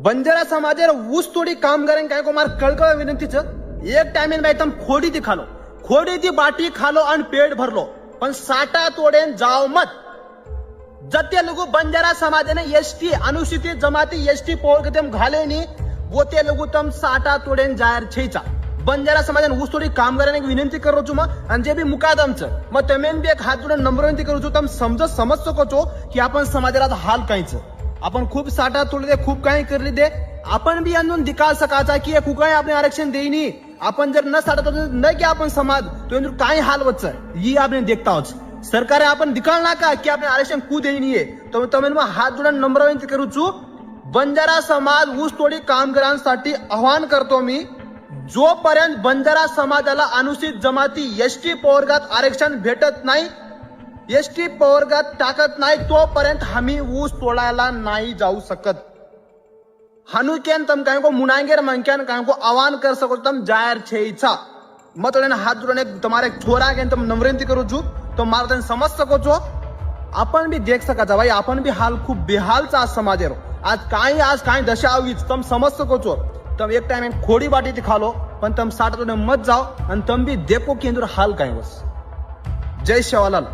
बंजारा समाजेर ऊस तोडी कामगारांनी काय को मार कळकळ विनंतीच एक टाइमिंग बाई तम खोडी ती खालो, खोडी ती बाटी खालो आणि पेट भरलो, पण साटा तोडेन जाव मत. जते लोग बंजारा समाजाने एसटी अनुसूचित जमाती एसटी पोरगतम घालेनी वो ते लोग तम साटा तोडेन जायर छेचा. बंजारा समाजाने ऊस तोडी कामगारांनी विनंती करू छु आणि जे बी मुकादमचं मग तमेन बी एक हात जोडून नम्र विनंती करू छु तम समज सको की आपण समाजाला हाल कायच आपण खूप साठा तोडले दे, खूप काही करले दे, आपण बी आणून दिकाळ सकाळचा की कुकाही आपण आरक्षण देईनी. आपण जर न साठा न की आपण समाज तो काय हाल वच ही आपण देखता आहोत. सरकार आपण दिकाळ नाका की आपण आरक्षण कू देईनी तो तमेन मग हात जोडून नम्र विनंती करू छु. बंजारा समाज ऊस तोडी कामगारांसाठी आवाहन करतो मी, जोपर्यंत बंजारा समाजाला अनुसूचित जमाती एसटी प्रवर्गात आरक्षण भेटत नाही, एसटी प्रवर्गात टाकत नाही, तोपर्यंत आम्ही ऊस तोडायला नाही जाऊ शकत. हानुक्यान तम काय को मुनांगेर मंक्यान काय को आवाहन कर सको तम जायर छेचा मत हात जोडून तुम्हारे छोरा के तम नम्रविनती करू छु तो मारा समज सको छो. आपण भी देख सकाचा भाई, आपण भी हाल खूप बेहालचा आज समाजेर आज काय दशा आवीच तम समज सको छो. तम एक टाइम खोडी बाटी ती खालो पण तम साठ मत जाओ आणि तम भी देखो केंद्र हाल काय बस. जय शेवालाल.